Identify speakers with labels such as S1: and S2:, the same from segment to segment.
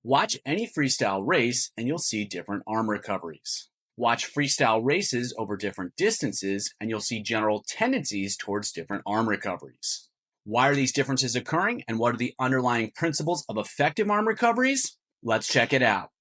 S1: Watch any freestyle race and you'll see different arm recoveries. Watch freestyle races over different distances and you'll see general tendencies towards different arm recoveries. Why are these differences occurring and what are the underlying principles of effective arm recoveries? Let's check it out.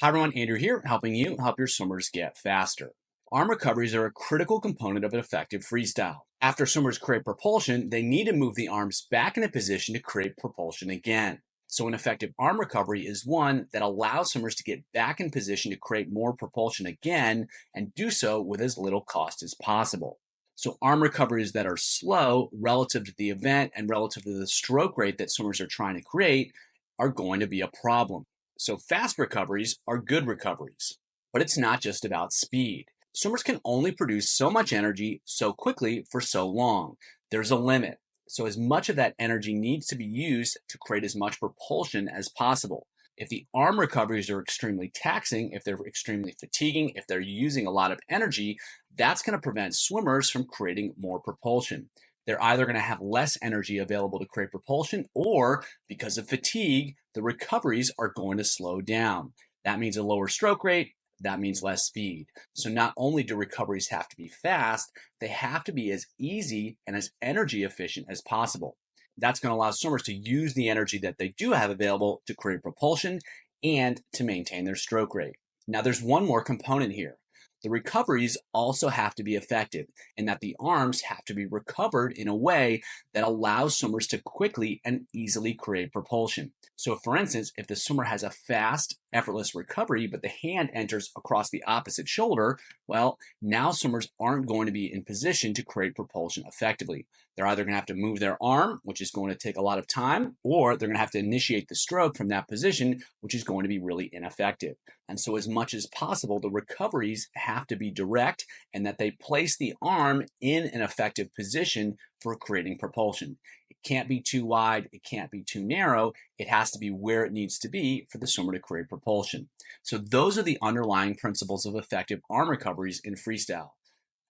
S1: Hi everyone, Andrew here, helping you help your swimmers get faster. Arm recoveries are a critical component of an effective freestyle. After swimmers create propulsion, they need to move the arms back into position to create propulsion again. So an effective arm recovery is one that allows swimmers to get back in position to create more propulsion again and do so with as little cost as possible. So arm recoveries that are slow relative to the event and relative to the stroke rate that swimmers are trying to create are going to be a problem. So fast recoveries are good recoveries, but it's not just about speed. Swimmers can only produce so much energy so quickly for so long. There's a limit. So as much of that energy needs to be used to create as much propulsion as possible. If the arm recoveries are extremely taxing, if they're extremely fatiguing, if they're using a lot of energy, that's going to prevent swimmers from creating more propulsion. They're either going to have less energy available to create propulsion, or because of fatigue, the recoveries are going to slow down. That means a lower stroke rate. That means less speed. So not only do recoveries have to be fast, they have to be as easy and as energy efficient as possible. That's going to allow swimmers to use the energy that they do have available to create propulsion and to maintain their stroke rate. Now there's one more component here. The recoveries also have to be effective in that the arms have to be recovered in a way that allows swimmers to quickly and easily create propulsion. So for instance, if the swimmer has a fast, effortless recovery, but the hand enters across the opposite shoulder, well, now swimmers aren't going to be in position to create propulsion effectively. They're either going to have to move their arm, which is going to take a lot of time, or they're going to have to initiate the stroke from that position, which is going to be really ineffective. And so as much as possible, the recoveries have to be direct and that they place the arm in an effective position for creating propulsion. It can't be too wide. It can't be too narrow. It has to be where it needs to be for the swimmer to create propulsion. So those are the underlying principles of effective arm recoveries in freestyle.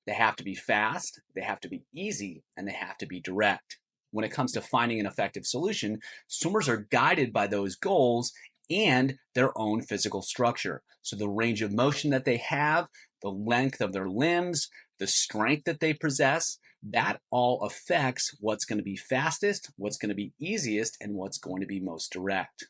S1: They have to be fast, they have to be easy, and they have to be direct. When it comes to finding an effective solution, swimmers are guided by those goals and their own physical structure. So the range of motion that they have, the length of their limbs, the strength that they possess, that all affects what's going to be fastest, what's going to be easiest, and what's going to be most direct.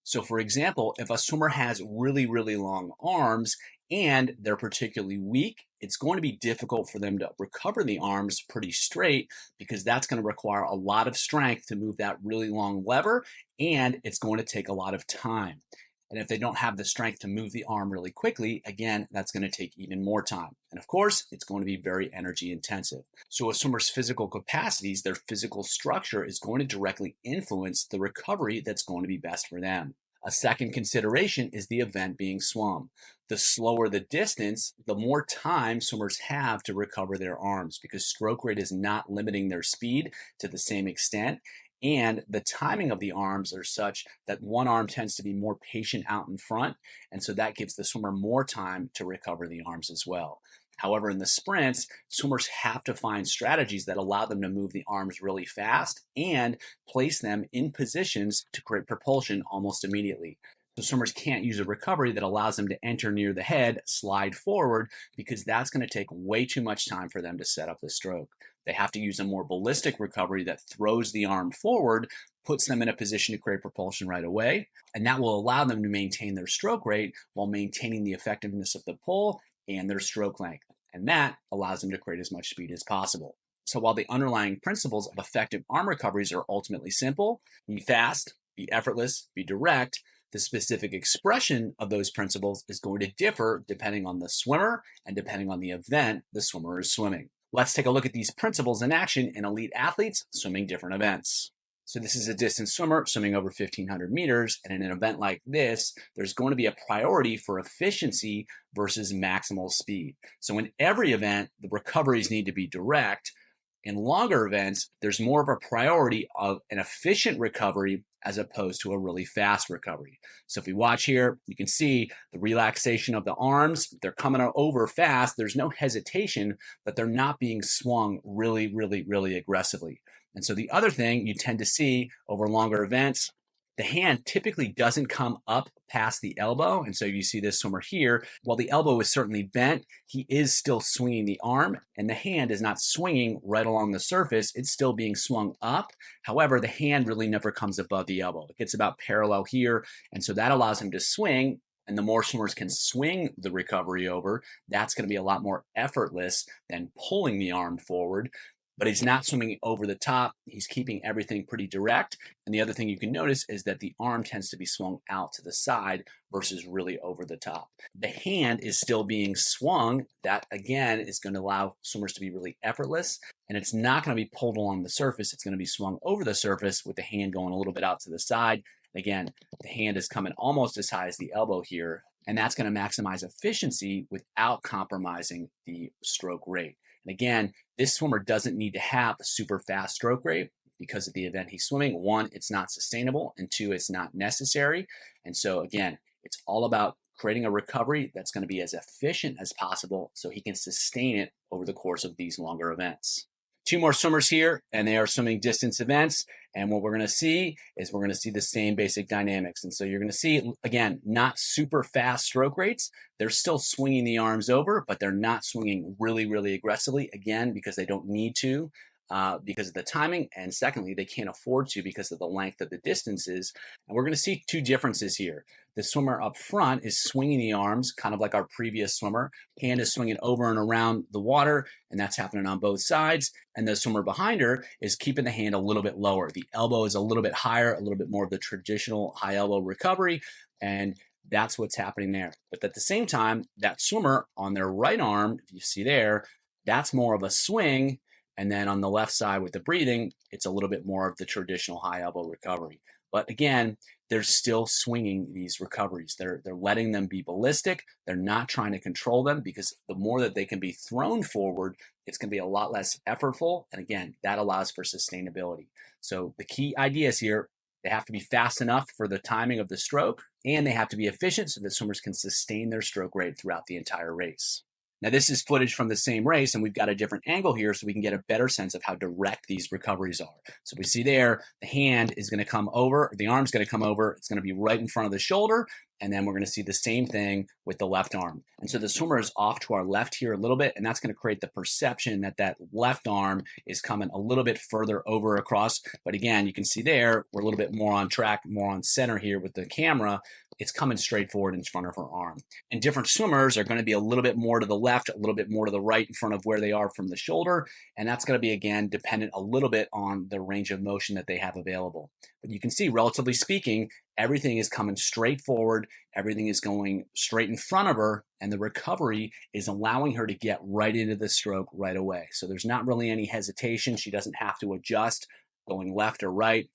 S1: So for example, if a swimmer has really, really long arms and they're particularly weak, it's going to be difficult for them to recover the arms pretty straight because that's going to require a lot of strength to move that really long lever, and it's going to take a lot of time. And if they don't have the strength to move the arm really quickly, again, that's going to take even more time. And of course, it's going to be very energy intensive. So a swimmer's physical capacities, their physical structure is going to directly influence the recovery that's going to be best for them. A second consideration is the event being swum. The slower the distance, the more time swimmers have to recover their arms because stroke rate is not limiting their speed to the same extent. And the timing of the arms are such that one arm tends to be more patient out in front. And so that gives the swimmer more time to recover the arms as well. However, in the sprints, swimmers have to find strategies that allow them to move the arms really fast and place them in positions to create propulsion almost immediately. So swimmers can't use a recovery that allows them to enter near the head, slide forward, because that's going to take way too much time for them to set up the stroke. They have to use a more ballistic recovery that throws the arm forward, puts them in a position to create propulsion right away, and that will allow them to maintain their stroke rate while maintaining the effectiveness of the pull and their stroke length. And that allows them to create as much speed as possible. So while the underlying principles of effective arm recoveries are ultimately simple, be fast, be effortless, be direct, the specific expression of those principles is going to differ depending on the swimmer and depending on the event the swimmer is swimming. Let's take a look at these principles in action in elite athletes swimming different events. So this is a distance swimmer swimming over 1,500 meters. And in an event like this, there's going to be a priority for efficiency versus maximal speed. So in every event, the recoveries need to be direct. In longer events, there's more of a priority of an efficient recovery as opposed to a really fast recovery. So if we watch here, you can see the relaxation of the arms. They're coming over fast. There's no hesitation, but they're not being swung really, really, really aggressively. And so the other thing you tend to see over longer events, The hand typically doesn't come up past the elbow. And so you see this swimmer here, while the elbow is certainly bent, he is still swinging the arm, and the hand is not swinging right along the surface. It's still being swung up. However, the hand really never comes above the elbow. It gets about parallel here. And so that allows him to swing. And the more swimmers can swing the recovery over, that's going to be a lot more effortless than pulling the arm forward. But he's not swimming over the top. He's keeping everything pretty direct. And the other thing you can notice is that the arm tends to be swung out to the side versus really over the top. The hand is still being swung. That, again, is going to allow swimmers to be really effortless. And it's not going to be pulled along the surface. It's going to be swung over the surface with the hand going a little bit out to the side. Again, the hand is coming almost as high as the elbow here. And that's going to maximize efficiency without compromising the stroke rate. And again, this swimmer doesn't need to have a super fast stroke rate because of the event he's swimming. One, it's not sustainable, and two, it's not necessary. And so again, it's all about creating a recovery that's going to be as efficient as possible so he can sustain it over the course of these longer events. Two more swimmers here, and they are swimming distance events. And what we're going to see is we're going to see the same basic dynamics. And so you're going to see, again, not super fast stroke rates. They're still swinging the arms over, but they're not swinging really, really aggressively, again, because they don't need to, because of the timing. And secondly, they can't afford to because of the length of the distances. And we're going to see two differences here. The swimmer up front is swinging the arms, kind of like our previous swimmer. Hand is swinging over and around the water, and that's happening on both sides. And the swimmer behind her is keeping the hand a little bit lower. The elbow is a little bit higher, a little bit more of the traditional high elbow recovery, and that's what's happening there. But at the same time, that swimmer on their right arm, if you see there, that's more of a swing. And then on the left side with the breathing, it's a little bit more of the traditional high elbow recovery. But again, they're still swinging these recoveries. They're letting them be ballistic. They're not trying to control them, because the more that they can be thrown forward, it's going to be a lot less effortful. And again, that allows for sustainability. So the key ideas here, they have to be fast enough for the timing of the stroke, and they have to be efficient so that swimmers can sustain their stroke rate throughout the entire race. Now, this is footage from the same race, and we've got a different angle here so we can get a better sense of how direct these recoveries are. So we see there, the hand is going to come over, the arm's going to come over, it's going to be right in front of the shoulder, and then we're going to see the same thing with the left arm. And so the swimmer is off to our left here a little bit, and that's going to create the perception that that left arm is coming a little bit further over across. But again, you can see there, we're a little bit more on track, more on center here with the camera. It's coming straight forward in front of her arm. And different swimmers are going to be a little bit more to the left, a little bit more to the right in front of where they are from the shoulder. And that's going to be, again, dependent a little bit on the range of motion that they have available. But you can see, relatively speaking, everything is coming straight forward. Everything is going straight in front of her, and the recovery is allowing her to get right into the stroke right away. So there's not really any hesitation. She doesn't have to adjust going left or right.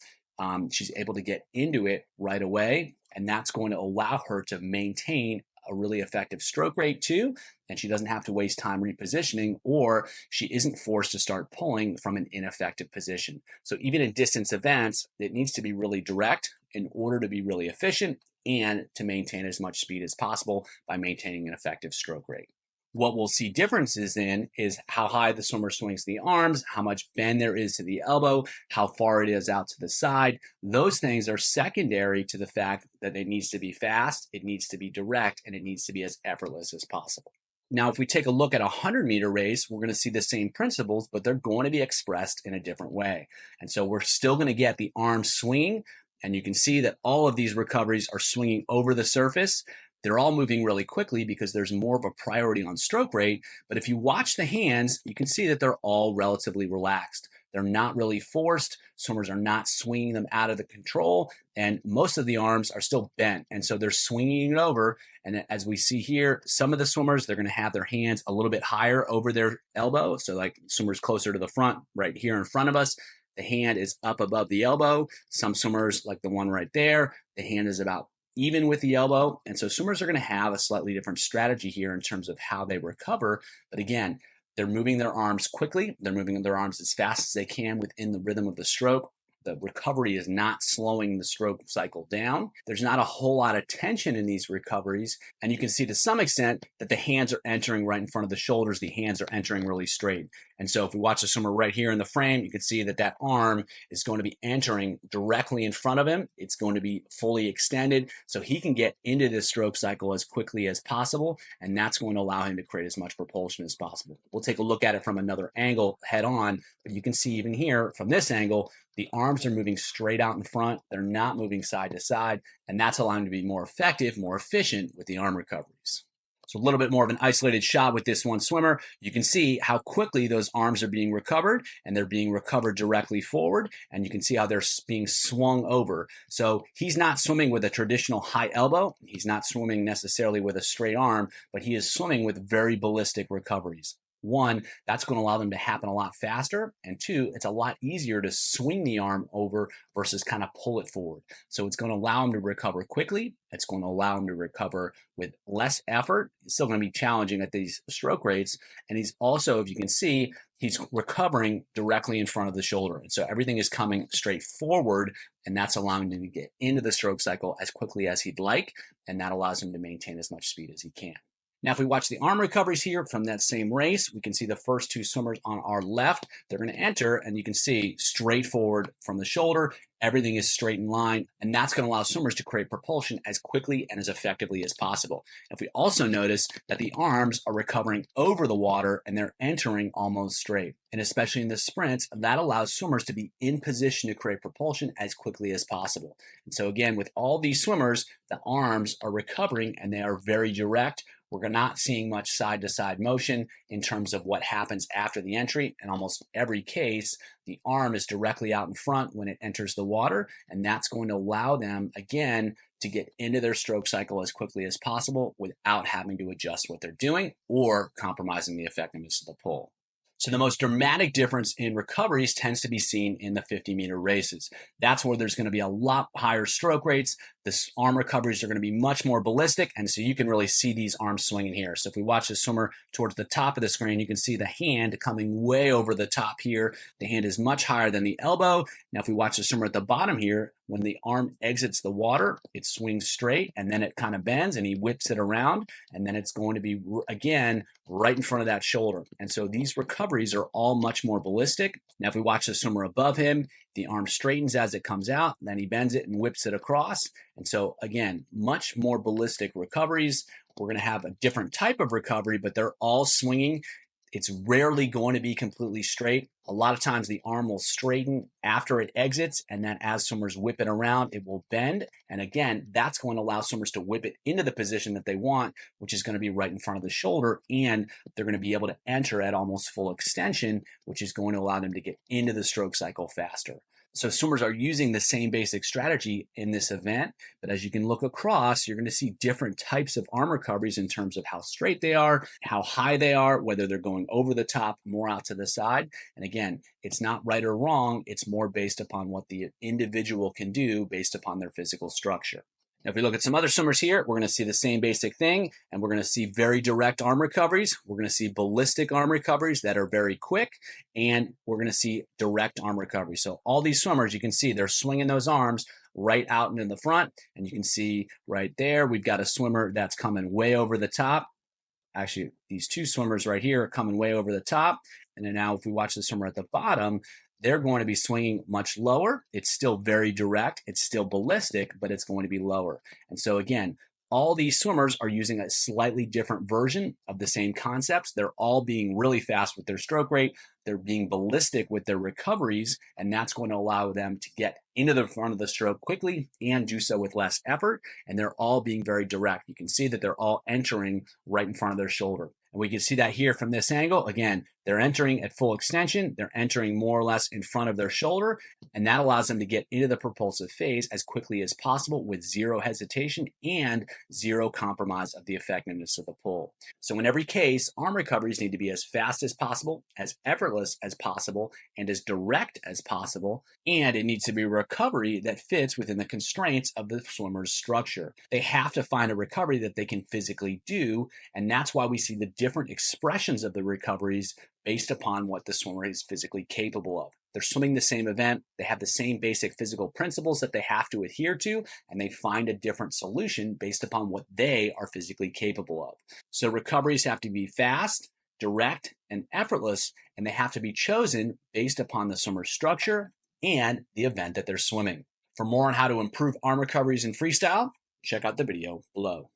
S1: She's able to get into it right away, and that's going to allow her to maintain a really effective stroke rate too, and she doesn't have to waste time repositioning, or she isn't forced to start pulling from an ineffective position. So even in distance events, it needs to be really direct in order to be really efficient and to maintain as much speed as possible by maintaining an effective stroke rate. What we'll see differences in is how high the swimmer swings the arms, how much bend there is to the elbow, how far it is out to the side. Those things are secondary to the fact that it needs to be fast, it needs to be direct, and it needs to be as effortless as possible. Now, if we take a look at a 100-meter race, we're going to see the same principles, but they're going to be expressed in a different way. And so we're still going to get the arm swinging, and you can see that all of these recoveries are swinging over the surface. They're all moving really quickly because there's more of a priority on stroke rate. But if you watch the hands, you can see that they're all relatively relaxed. They're not really forced. Swimmers are not swinging them out of the control. And most of the arms are still bent. And so they're swinging it over. And as we see here, some of the swimmers, they're going to have their hands a little bit higher over their elbow. So like swimmers closer to the front, right here in front of us, the hand is up above the elbow. Some swimmers, like the one right there, the hand is about even with the elbow. And so swimmers are going to have a slightly different strategy here in terms of how they recover. But again, they're moving their arms quickly. They're moving their arms as fast as they can within the rhythm of the stroke. The recovery is not slowing the stroke cycle down. There's not a whole lot of tension in these recoveries. And you can see to some extent that the hands are entering right in front of the shoulders. The hands are entering really straight. And so if we watch the swimmer right here in the frame, you can see that that arm is going to be entering directly in front of him. It's going to be fully extended so he can get into this stroke cycle as quickly as possible. And that's going to allow him to create as much propulsion as possible. We'll take a look at it from another angle head on, but you can see even here from this angle, the arms are moving straight out in front. They're not moving side to side, and that's allowing him to be more effective, more efficient with the arm recoveries. So a little bit more of an isolated shot with this one swimmer. You can see how quickly those arms are being recovered, and they're being recovered directly forward, and you can see how they're being swung over. So he's not swimming with a traditional high elbow. He's not swimming necessarily with a straight arm, but he is swimming with very ballistic recoveries. One, that's going to allow them to happen a lot faster. And two, it's a lot easier to swing the arm over versus kind of pull it forward. So it's going to allow him to recover quickly. It's going to allow him to recover with less effort. It's still going to be challenging at these stroke rates. And he's also, if you can see, he's recovering directly in front of the shoulder. And so everything is coming straight forward, and that's allowing him to get into the stroke cycle as quickly as he'd like. And that allows him to maintain as much speed as he can. Now, if we watch the arm recoveries here from that same race, we can see the first two swimmers on our left. They're going to enter, and you can see straight forward from the shoulder. Everything is straight in line, and that's going to allow swimmers to create propulsion as quickly and as effectively as possible. If we also notice that the arms are recovering over the water and they're entering almost straight, and especially in the sprints, that allows swimmers to be in position to create propulsion as quickly as possible. And so again, with all these swimmers, the arms are recovering and they are very direct. We're not seeing much side-to-side motion in terms of what happens after the entry. In almost every case, the arm is directly out in front when it enters the water, and that's going to allow them, again, to get into their stroke cycle as quickly as possible without having to adjust what they're doing or compromising the effectiveness of the pull. So the most dramatic difference in recoveries tends to be seen in the 50-meter races. That's where there's going to be a lot higher stroke rates. The arm recoveries are going to be much more ballistic, and so you can really see these arms swinging here. So if we watch the swimmer towards the top of the screen, you can see the hand coming way over the top here. The hand is much higher than the elbow. Now if we watch the swimmer at the bottom here, when the arm exits the water, it swings straight, and then it kind of bends, and he whips it around, and then it's going to be, again, right in front of that shoulder. And so these recoveries are all much more ballistic. Now, if we watch the swimmer above him, the arm straightens as it comes out, then he bends it and whips it across. And so, again, much more ballistic recoveries. We're going to have a different type of recovery, but they're all swinging. It's rarely going to be completely straight. A lot of times the arm will straighten after it exits, and then as swimmers whip it around, it will bend. And again, that's going to allow swimmers to whip it into the position that they want, which is going to be right in front of the shoulder, and they're going to be able to enter at almost full extension, which is going to allow them to get into the stroke cycle faster. So swimmers are using the same basic strategy in this event, but as you can look across, you're going to see different types of arm recoveries in terms of how straight they are, how high they are, whether they're going over the top, more out to the side. And again, it's not right or wrong. It's more based upon what the individual can do based upon their physical structure. Now, if we look at some other swimmers here, we're going to see the same basic thing, and we're going to see very direct arm recoveries. We're going to see ballistic arm recoveries that are very quick, and we're going to see direct arm recovery. So all these swimmers, you can see they're swinging those arms right out into the front, and you can see right there, we've got a swimmer that's coming way over the top. Actually, these two swimmers right here are coming way over the top. And then now if we watch the swimmer at the bottom, they're going to be swinging much lower. It's still very direct. It's still ballistic, but it's going to be lower. And so again, all these swimmers are using a slightly different version of the same concepts. They're all being really fast with their stroke rate. They're being ballistic with their recoveries, and that's going to allow them to get into the front of the stroke quickly and do so with less effort. And they're all being very direct. You can see that they're all entering right in front of their shoulder. And we can see that here from this angle. Again, they're entering at full extension. They're entering more or less in front of their shoulder, and that allows them to get into the propulsive phase as quickly as possible with zero hesitation and zero compromise of the effectiveness of the pull. So in every case, arm recoveries need to be as fast as possible, as effortless as possible, and as direct as possible, and it needs to be a recovery that fits within the constraints of the swimmer's structure. They have to find a recovery that they can physically do, and that's why we see the different expressions of the recoveries based upon what the swimmer is physically capable of. They're swimming the same event, they have the same basic physical principles that they have to adhere to, and they find a different solution based upon what they are physically capable of. So recoveries have to be fast, direct, and effortless, and they have to be chosen based upon the swimmer's structure and the event that they're swimming. For more on how to improve arm recoveries in freestyle, check out the video below.